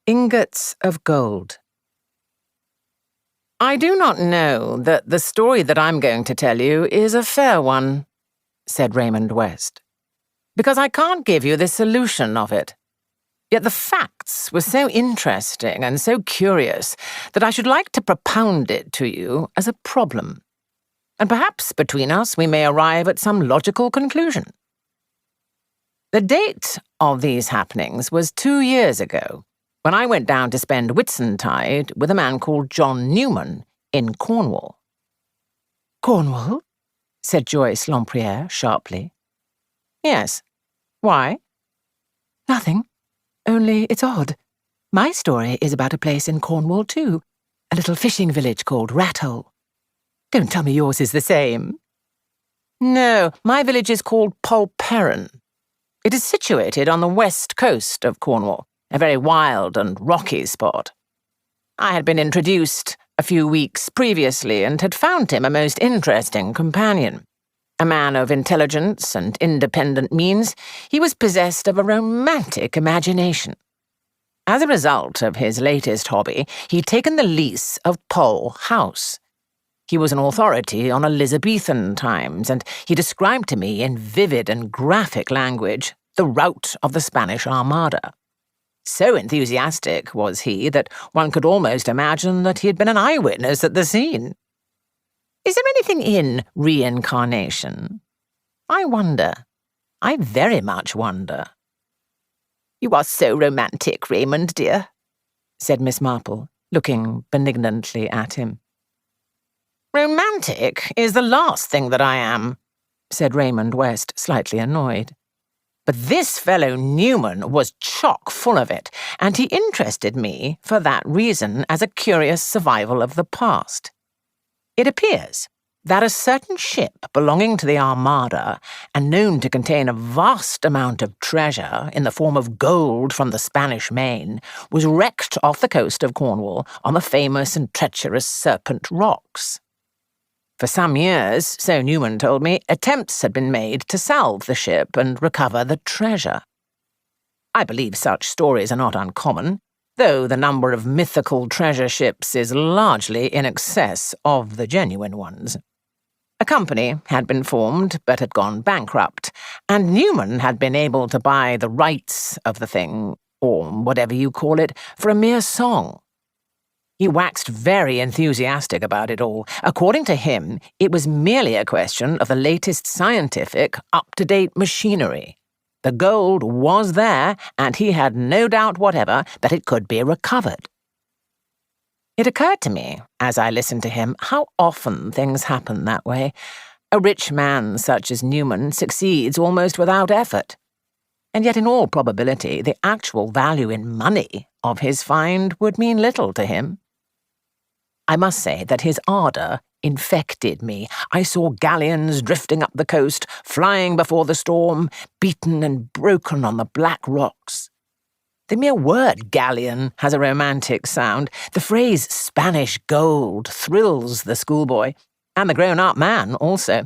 Ingots of gold. I do not know that the story that I'm going to tell you is a fair one, said Raymond West, because I can't give you the solution of it. Yet the facts were so interesting and so curious that I should like to propound it to you as a problem. And perhaps between us we may arrive at some logical conclusion. The date of these happenings was 2 years ago, when I went down to spend Whitsuntide with a man called John Newman in Cornwall. Cornwall? Said Joyce Lempriere sharply. Yes. Why? Nothing. Only it's odd. My story is about a place in Cornwall too, a little fishing village called Rathole. Don't tell me yours is the same. No, my village is called Polperron. It is situated on the west coast of Cornwall, a very wild and rocky spot. I had been introduced a few weeks previously and had found him a most interesting companion. A man of intelligence and independent means, he was possessed of a romantic imagination. As a result of his latest hobby, he'd taken the lease of Pole House. He was an authority on Elizabethan times, and he described to me in vivid and graphic language the rout of the Spanish Armada. So enthusiastic was he that one could almost imagine that he had been an eyewitness at the scene. Is there anything in reincarnation? I wonder. I very much wonder. You are so romantic, Raymond, dear, said Miss Marple, looking benignantly at him. Romantic is the last thing that I am, said Raymond West, slightly annoyed. But this fellow Newman was chock full of it, and he interested me for that reason as a curious survival of the past. It appears that a certain ship belonging to the Armada and known to contain a vast amount of treasure in the form of gold from the Spanish Main was wrecked off the coast of Cornwall on the famous and treacherous Serpent Rocks. For some years, so Newman told me, attempts had been made to salve the ship and recover the treasure. I believe such stories are not uncommon, though the number of mythical treasure ships is largely in excess of the genuine ones. A company had been formed but had gone bankrupt, and Newman had been able to buy the rights of the thing, or whatever you call it, for a mere song. He waxed very enthusiastic about it all. According to him, it was merely a question of the latest scientific, up-to-date machinery. The gold was there, and he had no doubt whatever that it could be recovered. It occurred to me, as I listened to him, how often things happen that way. A rich man such as Newman succeeds almost without effort. And yet in all probability, the actual value in money of his find would mean little to him. I must say that his ardour infected me. I saw galleons drifting up the coast, flying before the storm, beaten and broken on the black rocks. The mere word galleon has a romantic sound. The phrase Spanish gold thrills the schoolboy, and the grown-up man also.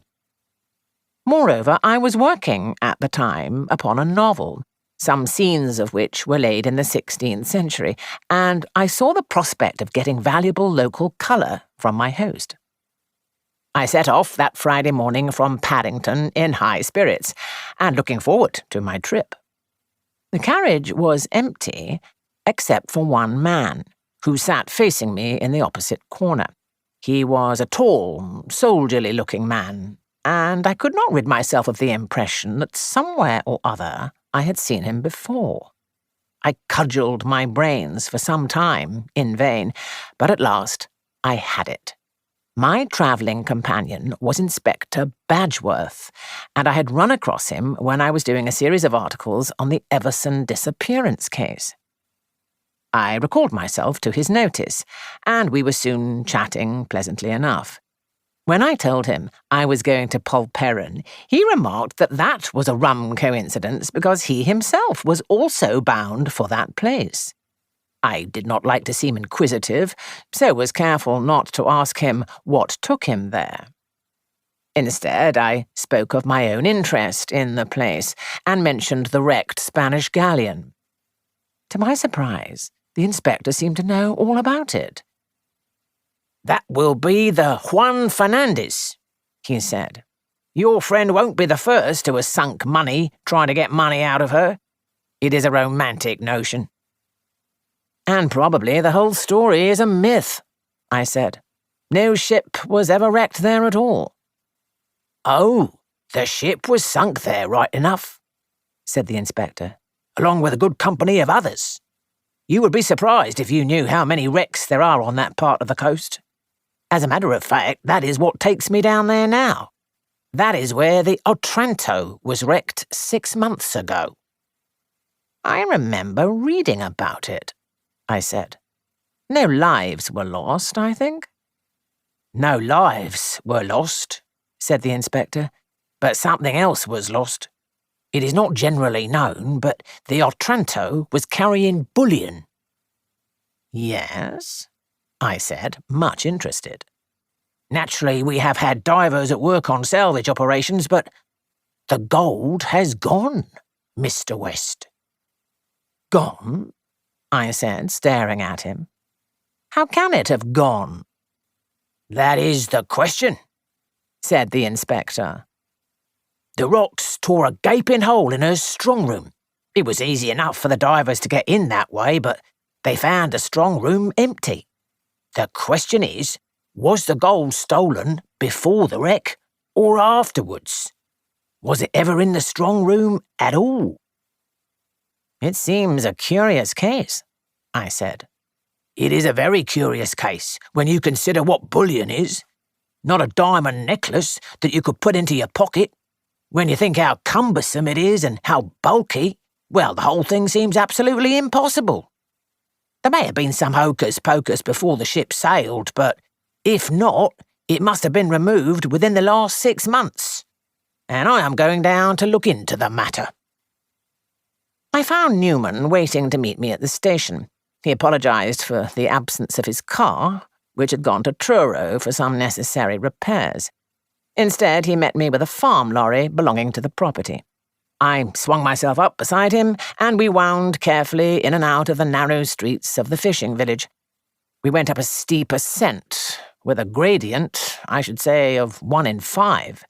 Moreover, I was working at the time upon a novel, some scenes of which were laid in the 16th century, and I saw the prospect of getting valuable local colour from my host. I set off that Friday morning from Paddington in high spirits, and looking forward to my trip. The carriage was empty, except for one man, who sat facing me in the opposite corner. He was a tall, soldierly-looking man, and I could not rid myself of the impression that somewhere or other I had seen him before. I cudgelled my brains for some time, in vain, but at last I had it. My travelling companion was Inspector Badgeworth, and I had run across him when I was doing a series of articles on the Everson disappearance case. I recalled myself to his notice, and we were soon chatting pleasantly enough. When I told him I was going to Polperron, he remarked that that was a rum coincidence because he himself was also bound for that place. I did not like to seem inquisitive, so was careful not to ask him what took him there. Instead, I spoke of my own interest in the place and mentioned the wrecked Spanish galleon. To my surprise, The inspector seemed to know all about it. "That will be the Juan Fernandez," he said. "Your friend won't be the first who has sunk money trying to get money out of her. It is a romantic notion." "And probably the whole story is a myth," I said. "No ship was ever wrecked there at all." "Oh, the ship was sunk there right enough," said the inspector, "along with a good company of others. You would be surprised if you knew how many wrecks there are on that part of the coast. As a matter of fact, that is what takes me down there now. That is where the Otranto was wrecked 6 months ago." "I remember reading about it," I said. "No lives were lost, I think." "No lives were lost," said the inspector, "but something else was lost. It is not generally known, but the Otranto was carrying bullion." "Yes?" I said, much interested. "Naturally, we have had divers at work on salvage operations, but the gold has gone, Mr. West." "Gone?" I said, staring at him. "How can it have gone?" "That is the question," said the inspector. "The rocks tore a gaping hole in her strong room. It was easy enough for the divers to get in that way, but they found the strong room empty. The question is, was the gold stolen before the wreck or afterwards? Was it ever in the strong room at all?" "It seems a curious case," I said. "It is a very curious case when you consider what bullion is. Not a diamond necklace that you could put into your pocket. When you think how cumbersome it is and how bulky, well, the whole thing seems absolutely impossible. There may have been some hocus-pocus before the ship sailed, but if not, it must have been removed within the last 6 months. And I am going down to look into the matter." I found Newman waiting to meet me at the station. He apologised for the absence of his car, which had gone to Truro for some necessary repairs. Instead, he met me with a farm lorry belonging to the property. I swung myself up beside him, and we wound carefully in and out of the narrow streets of the fishing village. We went up a steep ascent, with a gradient, I should say, of 1 in 5,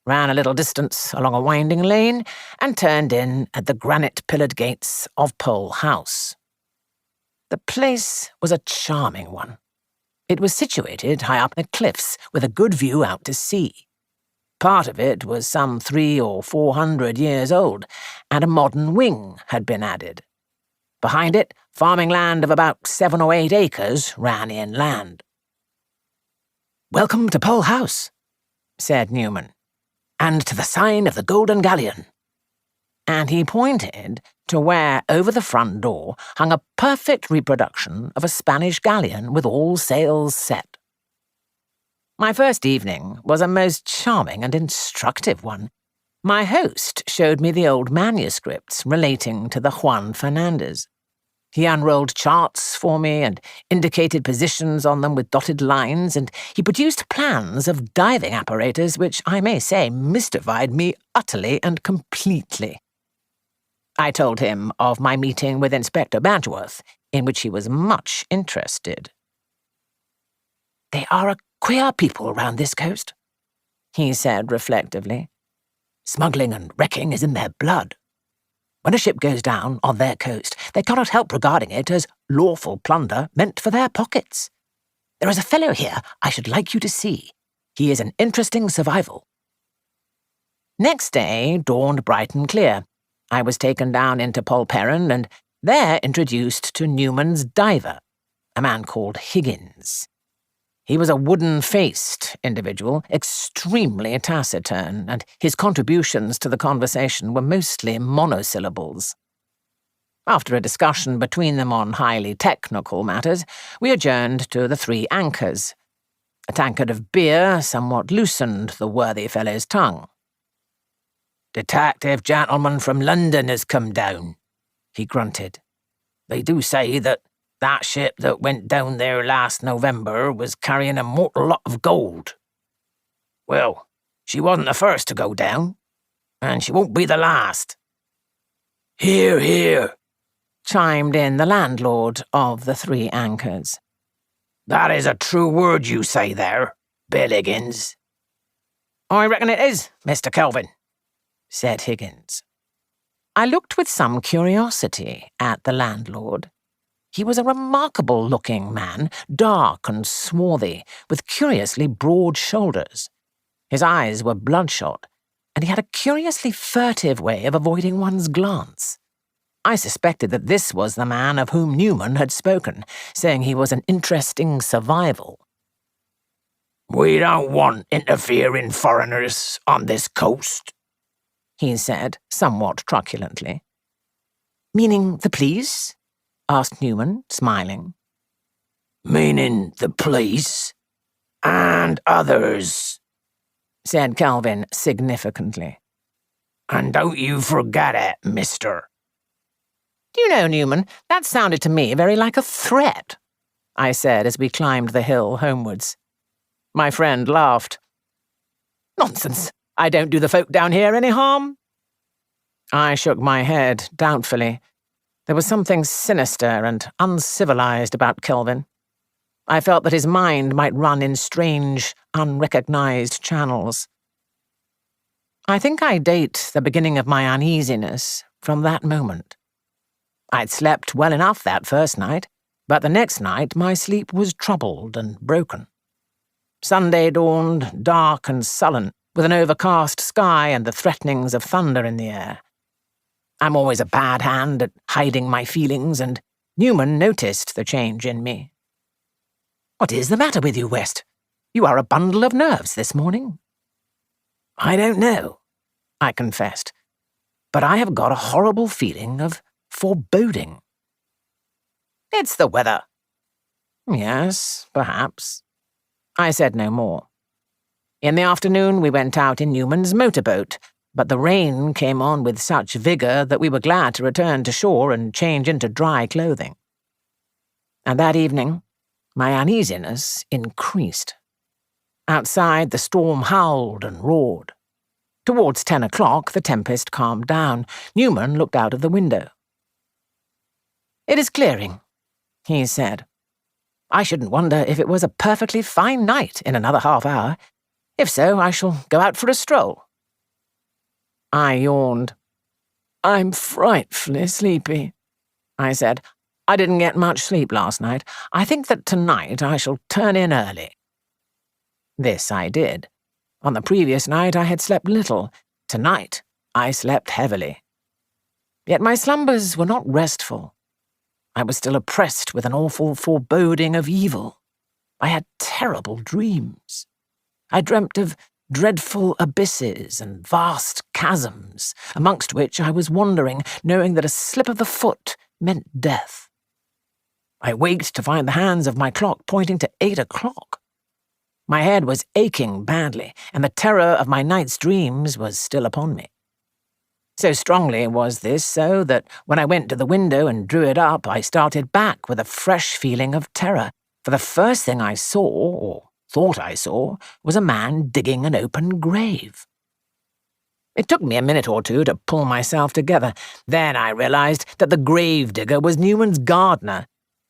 ran a little distance along a winding lane, and turned in at the granite-pillared gates of Pole House. The place was a charming one. It was situated high up in the cliffs, with a good view out to sea. Part of it was some 300 or 400 years old, and a modern wing had been added. Behind it, farming land of about 7 or 8 acres ran inland. "Welcome to Pole House," said Newman, "and to the sign of the Golden Galleon." And he pointed to where over the front door hung a perfect reproduction of a Spanish galleon with all sails set. My first evening was a most charming and instructive one. My host showed me the old manuscripts relating to the Juan Fernandez. He unrolled charts for me and indicated positions on them with dotted lines, and he produced plans of diving apparatus which, I may say, mystified me utterly and completely. I told him of my meeting with Inspector Badgeworth, in which he was much interested. "They are a queer people round this coast," he said reflectively. "Smuggling and wrecking is in their blood. When a ship goes down on their coast, they cannot help regarding it as lawful plunder meant for their pockets. There is a fellow here I should like you to see. He is an interesting survival." Next day dawned bright and clear. I was taken down into Polperron and there introduced to Newman's diver, a man called Higgins. He was a wooden-faced individual, extremely taciturn, and his contributions to the conversation were mostly monosyllables. After a discussion between them on highly technical matters, we adjourned to the Three Anchors. A tankard of beer somewhat loosened the worthy fellow's tongue. "Detective gentleman from London has come down," he grunted. "They do say that ship that went down there last November was carrying a mortal lot of gold. Well, she wasn't the first to go down, and she won't be the last." "Hear, hear," chimed in the landlord of the Three Anchors. That is a true word you say there, Bill Higgins. I reckon it is, Mr. Kelvin, said Higgins. I looked with some curiosity at the landlord. He was a remarkable-looking man, dark and swarthy, with curiously broad shoulders. His eyes were bloodshot, and he had a curiously furtive way of avoiding one's glance. I suspected that this was the man of whom Newman had spoken, saying he was an interesting survival. We don't want interfering foreigners on this coast, he said, somewhat truculently. Meaning the police? Asked Newman, smiling. Meaning the police and others, said Kelvin significantly. And don't you forget it, mister. Do you know, Newman, that sounded to me very like a threat, I said as we climbed the hill homewards. My friend laughed. Nonsense. I don't do the folk down here any harm. I shook my head doubtfully. There was something sinister and uncivilized about Kelvin. I felt that his mind might run in strange, unrecognized channels. I think I date the beginning of my uneasiness from that moment. I'd slept well enough that first night, but the next night my sleep was troubled and broken. Sunday dawned, dark and sullen, with an overcast sky and the threatenings of thunder in the air. I'm always a bad hand at hiding my feelings, and Newman noticed the change in me. What is the matter with you, West? You are a bundle of nerves this morning. I don't know, I confessed, but I have got a horrible feeling of foreboding. It's the weather. Yes, perhaps. I said no more. In the afternoon we went out in Newman's motorboat, but the rain came on with such vigour that we were glad to return to shore and change into dry clothing. And that evening, my uneasiness increased. Outside, the storm howled and roared. Towards 10 o'clock, the tempest calmed down. Newman looked out of the window. It is clearing, he said. I shouldn't wonder if it was a perfectly fine night in another half hour. If so, I shall go out for a stroll. I yawned. I'm frightfully sleepy, I said. I didn't get much sleep last night. I think that tonight I shall turn in early. This I did. On the previous night I had slept little. Tonight I slept heavily. Yet my slumbers were not restful. I was still oppressed with an awful foreboding of evil. I had terrible dreams. I dreamt of dreadful abysses and vast chasms, amongst which I was wandering, knowing that a slip of the foot meant death. I waked to find the hands of my clock pointing to 8 o'clock. My head was aching badly, and the terror of my night's dreams was still upon me. So strongly was this so that when I went to the window and drew it up, I started back with a fresh feeling of terror, for the first thing I saw, or thought I saw, was a man digging an open grave. It took me a minute or two to pull myself together. Then I realized that the grave digger was Newman's gardener,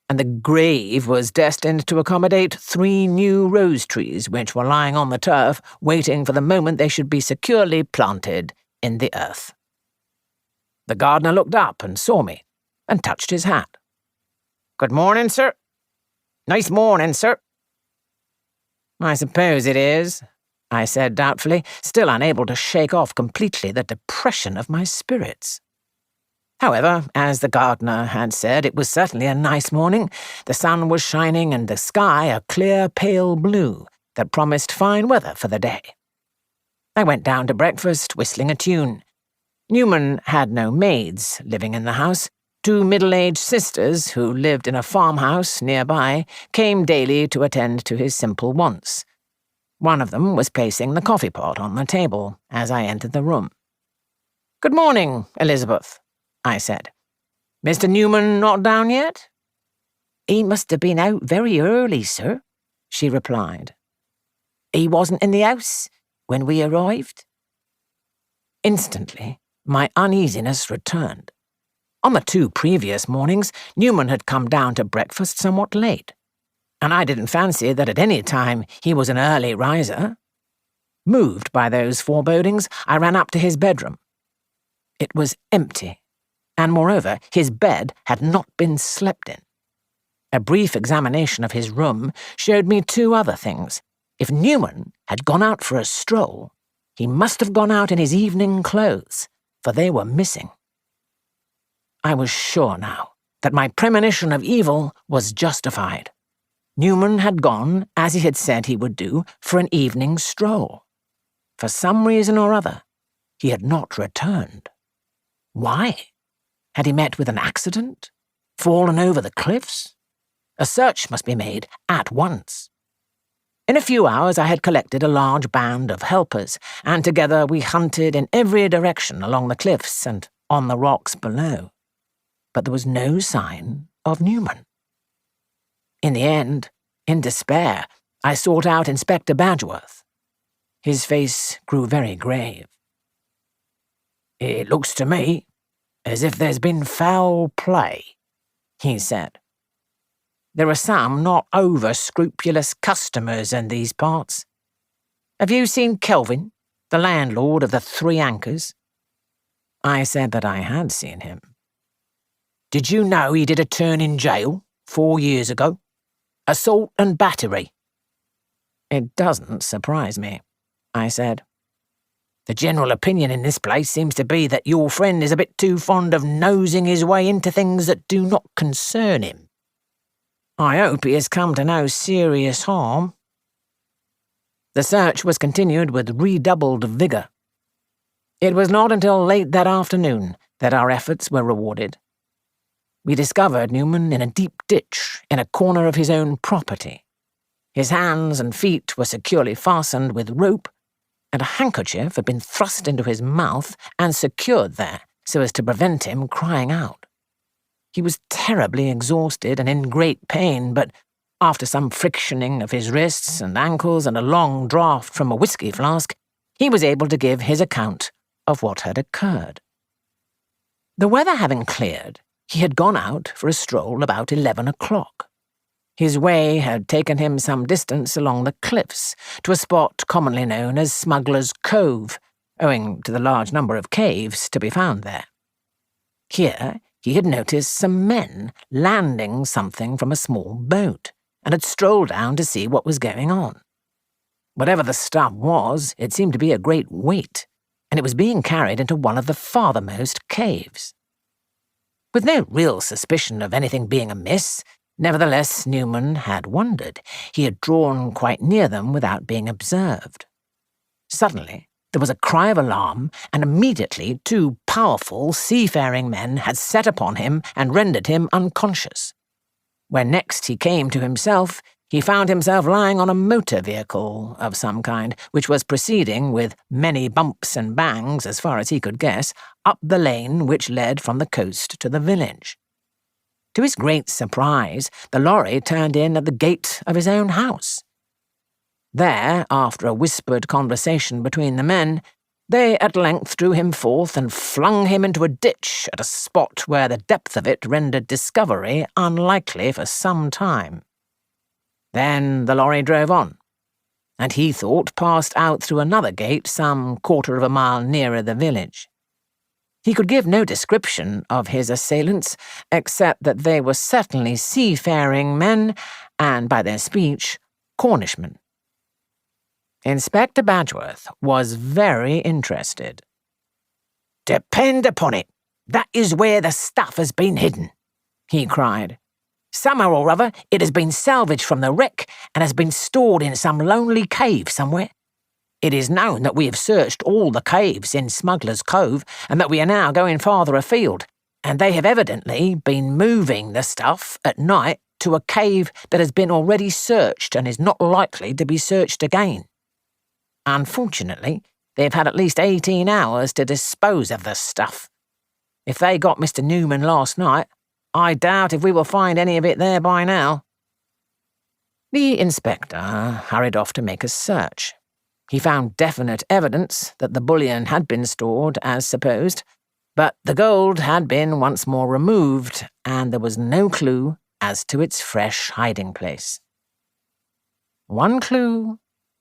and the grave was destined to accommodate 3 new rose trees which were lying on the turf, waiting for the moment they should be securely planted in the earth. The gardener looked up and saw me, and touched his hat. "Good morning, sir." "Nice morning, sir." "I suppose it is," I said doubtfully, still unable to shake off completely the depression of my spirits. However, as the gardener had said, it was certainly a nice morning. The sun was shining and the sky a clear pale blue that promised fine weather for the day. I went down to breakfast, whistling a tune. Newman had no maids living in the house. 2 middle-aged sisters, who lived in a farmhouse nearby, came daily to attend to his simple wants. One of them was placing the coffee pot on the table as I entered the room. "Good morning, Elizabeth," I said. "Mr. Newman not down yet?" "He must have been out very early, sir," she replied. "He wasn't in the house when we arrived." Instantly, my uneasiness returned. On the 2 previous mornings, Newman had come down to breakfast somewhat late, and I didn't fancy that at any time he was an early riser. Moved by those forebodings, I ran up to his bedroom. It was empty, and moreover, his bed had not been slept in. A brief examination of his room showed me 2 other things. If Newman had gone out for a stroll, he must have gone out in his evening clothes, for they were missing. I was sure now that my premonition of evil was justified. Newman had gone, as he had said he would do, for an evening stroll. For some reason or other, he had not returned. Why? Had he met with an accident? Fallen over the cliffs? A search must be made at once. In a few hours I had collected a large band of helpers, and together we hunted in every direction along the cliffs and on the rocks below. But there was no sign of Newman. In the end, in despair, I sought out Inspector Badgeworth. His face grew very grave. "It looks to me as if there's been foul play," he said. "There are some not over-scrupulous customers in these parts. Have you seen Kelvin, the landlord of the 3 Anchors?" I said that I had seen him. "Did you know he did a turn in jail 4 years ago? Assault and battery." "It doesn't surprise me," I said. "The general opinion in this place seems to be that your friend is a bit too fond of nosing his way into things that do not concern him. I hope he has come to no serious harm." The search was continued with redoubled vigour. It was not until late that afternoon that our efforts were rewarded. We discovered Newman in a deep ditch in a corner of his own property. His hands and feet were securely fastened with rope, and a handkerchief had been thrust into his mouth and secured there so as to prevent him crying out. He was terribly exhausted and in great pain, but after some frictioning of his wrists and ankles and a long draught from a whisky flask, he was able to give his account of what had occurred. The weather having cleared, he had gone out for a stroll about 11 o'clock. His way had taken him some distance along the cliffs, to a spot commonly known as Smuggler's Cove, owing to the large number of caves to be found there. Here he had noticed some men landing something from a small boat, and had strolled down to see what was going on. Whatever the stuff was, it seemed to be a great weight, and it was being carried into one of the farthermost caves. With no real suspicion of anything being amiss, nevertheless Newman had wondered. He had drawn quite near them without being observed. Suddenly there was a cry of alarm, and immediately 2 powerful seafaring men had set upon him and rendered him unconscious. When next he came to himself, he found himself lying on a motor vehicle of some kind, which was proceeding, with many bumps and bangs, as far as he could guess, up the lane which led from the coast to the village. To his great surprise, the lorry turned in at the gate of his own house. There, after a whispered conversation between the men, they at length drew him forth and flung him into a ditch at a spot where the depth of it rendered discovery unlikely for some time. Then the lorry drove on, and he thought passed out through another gate some 1/4 of a mile nearer the village. He could give no description of his assailants, except that they were certainly seafaring men, and by their speech, Cornishmen. Inspector Badgeworth was very interested. "Depend upon it, that is where the stuff has been hidden," he cried. "Somehow or other it has been salvaged from the wreck and has been stored in some lonely cave somewhere. It is known that we have searched all the caves in Smuggler's Cove and that we are now going farther afield, and they have evidently been moving the stuff at night to a cave that has been already searched and is not likely to be searched again. Unfortunately, they've had at least 18 hours to dispose of the stuff. If they got Mr. Newman last night, I doubt if we will find any of it there by now." The inspector hurried off to make a search. He found definite evidence that the bullion had been stored as supposed, But the gold had been once more removed, and there was no clue as to its fresh hiding place. One clue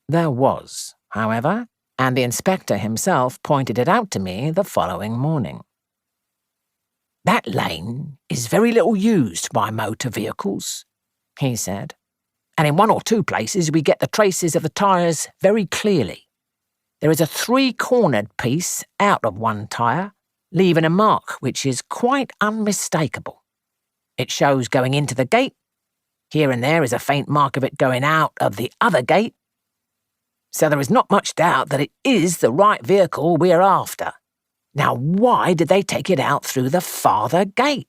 there was, however, and the inspector himself pointed it out to me the following morning. That lane is very little used by motor vehicles, he said. and in one or two places we get the traces of the tyres very clearly. There is a three-cornered piece out of one tyre, leaving a mark which is quite unmistakable. It shows going into the gate. Here and there is a faint mark of it going out of the other gate. So there is not much doubt that it is the right vehicle we are after. Now, why did they take it out through the farther gate?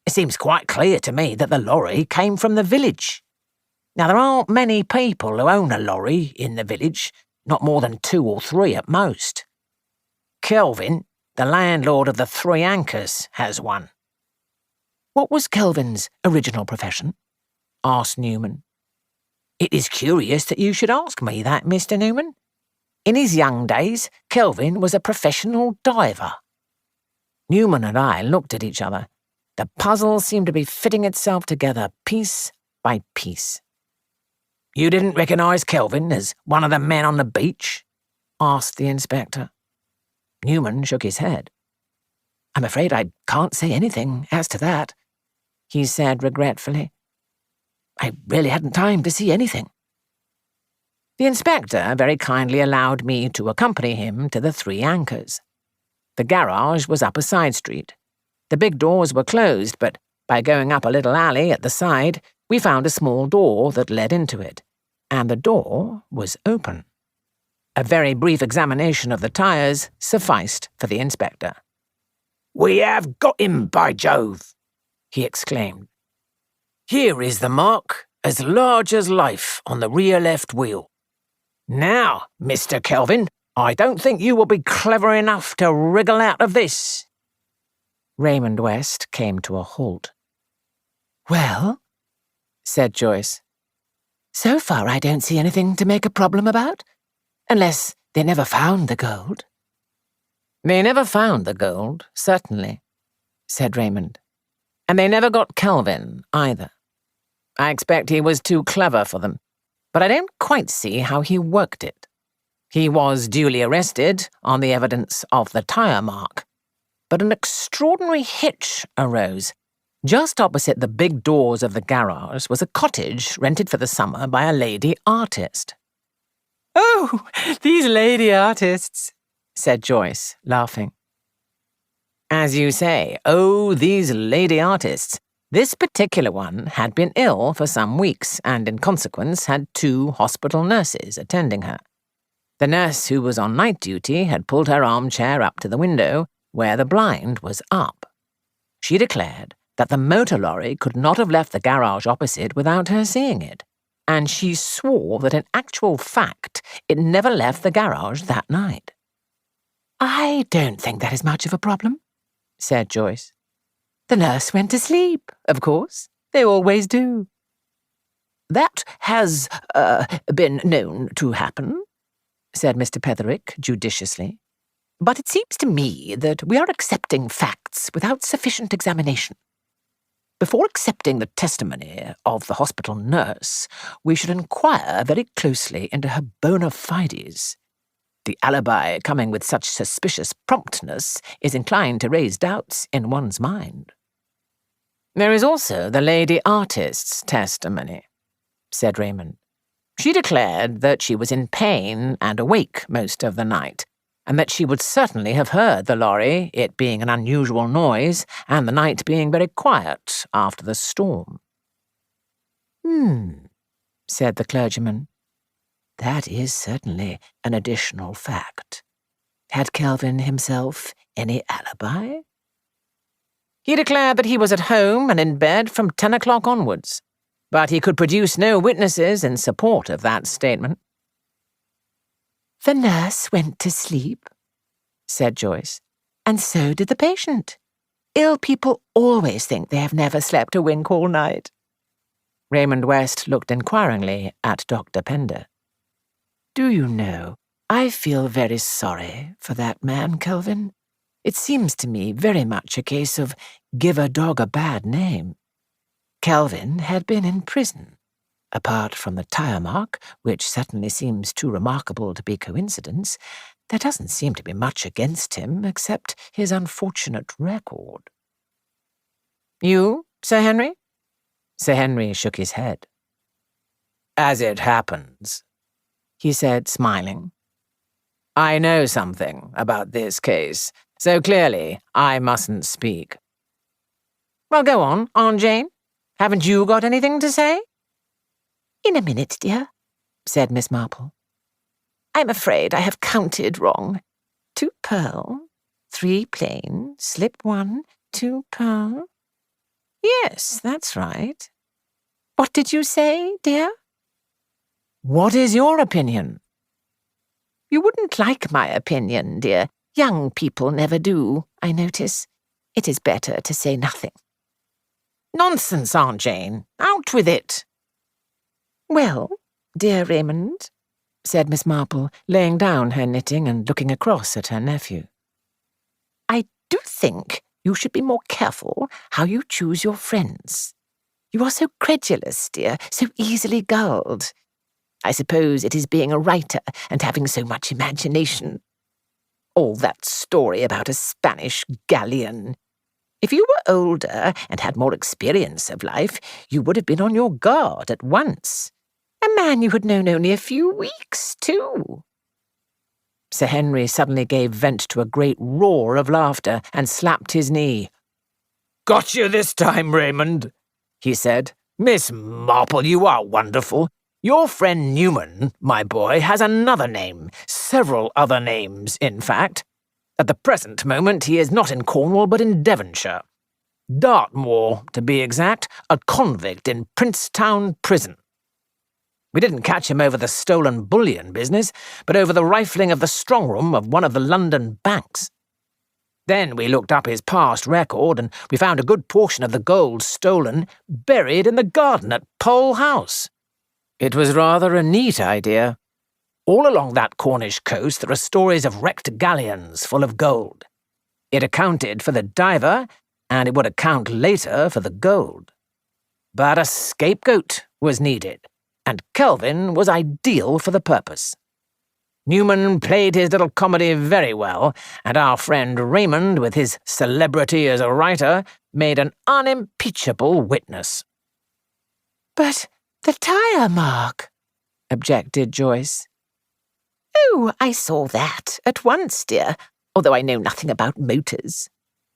It seems quite clear to me that the lorry came from the village. Now, there aren't many people who own a lorry in the village, not more than 2 or 3 at most. Kelvin, the landlord of the Three Anchors, has one. What was Kelvin's original profession? Asked Newman. It is curious that you should ask me that, Mr. Newman. In his young days, Kelvin was a professional diver. Newman and I looked at each other. The puzzle seemed to be fitting itself together piece by piece. You didn't recognise Kelvin as one of the men on the beach? Asked the inspector. Newman shook his head. I'm afraid I can't say anything as to that, he said regretfully. I really hadn't time to see anything. The inspector very kindly allowed me to accompany him to the Three Anchors. The garage was up a side street. The big doors were closed, but by going up a little alley at the side, we found a small door that led into it, and the door was open. A very brief examination of the tyres sufficed for the inspector. We have got him, by Jove, he exclaimed. Here is the mark, as large as life, on the rear left wheel. Now, Mr. Kelvin, I don't think you will be clever enough to wriggle out of this. Raymond West came to a halt. Well, said Joyce. So far I don't see anything to make a problem about, unless they never found the gold. They never found the gold, certainly, said Raymond. And they never got Kelvin, either. I expect he was too clever for them, but I don't quite see how he worked it. He was duly arrested on the evidence of the tyre mark, but an extraordinary hitch arose. Just opposite the big doors of the garage was a cottage rented for the summer by a lady artist. Oh, these lady artists, said Joyce, laughing. As you say, oh, these lady artists. This particular one had been ill for some weeks and in consequence had 2 hospital nurses attending her. The nurse who was on night duty had pulled her armchair up to the window where the blind was up. She declared that the motor lorry could not have left the garage opposite without her seeing it, and she swore that in actual fact it never left the garage that night. I don't think that is much of a problem, said Joyce. The nurse went to sleep, of course. They always do. That has, been known to happen, said Mr. Petherick judiciously. But it seems to me that we are accepting facts without sufficient examination. Before accepting the testimony of the hospital nurse, we should inquire very closely into her bona fides. The alibi coming with such suspicious promptness is inclined to raise doubts in one's mind. There is also the lady artist's testimony, said Raymond. She declared that she was in pain and awake most of the night, and that she would certainly have heard the lorry, it being an unusual noise, and the night being very quiet after the storm. Said the clergyman. That is certainly an additional fact. Had Kelvin himself any alibi? He declared that he was at home and in bed from 10 o'clock onwards, but he could produce no witnesses in support of that statement. The nurse went to sleep, said Joyce, and so did the patient. Ill people always think they have never slept a wink all night. Raymond West looked inquiringly at Dr. Pender. Do you know, I feel very sorry for that man, Kelvin. It seems to me very much a case of give a dog a bad name. Kelvin had been in prison. Apart from the tire mark, which certainly seems too remarkable to be coincidence, there doesn't seem to be much against him except his unfortunate record. You, Sir Henry? Sir Henry shook his head. As it happens, He said, smiling, I know something about this case, so clearly I mustn't speak. Well, go on, Aunt Jane. Haven't you got anything to say? In a minute, dear, said Miss Marple. I'm afraid I have counted wrong. 2 pearl, 3 plain, slip 1, 2 pearl. Yes, that's right. What did you say, dear? What is your opinion? You wouldn't like my opinion, dear. Young people never do, I notice. It is better to say nothing. Nonsense, Aunt Jane. Out with it. Well, dear Raymond, said Miss Marple, laying down her knitting and looking across at her nephew. I do think you should be more careful how you choose your friends. You are so credulous, dear, so easily gulled. I suppose it is being a writer and having so much imagination. All that story about a Spanish galleon. If you were older and had more experience of life, you would have been on your guard at once. A man you had known only a few weeks, too. Sir Henry suddenly gave vent to a great roar of laughter and slapped his knee. Got you this time, Raymond, he said. Miss Marple, you are wonderful. Your friend Newman, my boy, has another name, several other names, in fact. At the present moment he is not in Cornwall but in Devonshire. Dartmoor, to be exact, a convict in Princetown Prison. We didn't catch him over the stolen bullion business, but over the rifling of the strongroom of one of the London banks. Then we looked up his past record, and we found a good portion of the gold stolen buried in the garden at Pole House. It was rather a neat idea. All along that Cornish coast there are stories of wrecked galleons full of gold. It accounted for the diver, and it would account later for the gold. But a scapegoat was needed, and Kelvin was ideal for the purpose. Newman played his little comedy very well, and our friend Raymond, with his celebrity as a writer, made an unimpeachable witness. But the tire mark, objected Joyce. Oh, I saw that at once, dear, although I know nothing about motors,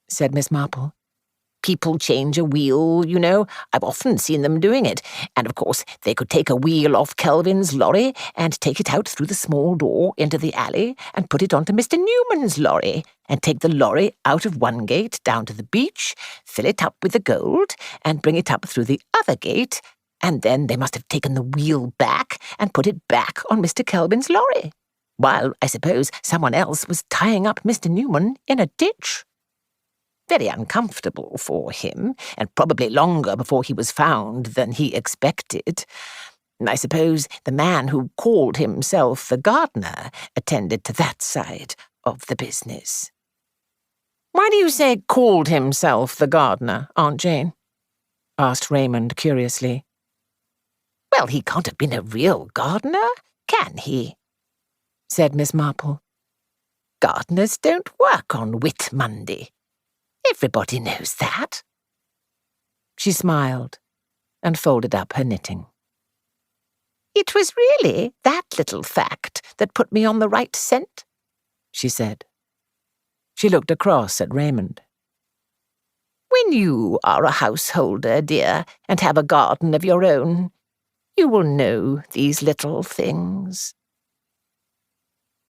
said Miss Marple. People change a wheel, you know. I've often seen them doing it. And, of course, they could take a wheel off Kelvin's lorry and take it out through the small door into the alley and put it onto Mr. Newman's lorry and take the lorry out of one gate down to the beach, fill it up with the gold and bring it up through the other gate, and then they must have taken the wheel back and put it back on Mr. Kelvin's lorry, while, I suppose, someone else was tying up Mr. Newman in a ditch. Very uncomfortable for him, and probably longer before he was found than he expected. I suppose the man who called himself the gardener attended to that side of the business. Why do you say called himself the gardener, Aunt Jane? Asked Raymond curiously. Well, he can't have been a real gardener, can he? Said Miss Marple. Gardeners don't work on Whit Monday. Everybody knows that. She smiled and folded up her knitting. It was really that little fact that put me on the right scent, she said. She looked across at Raymond. When you are a householder, dear, and have a garden of your own, you will know these little things.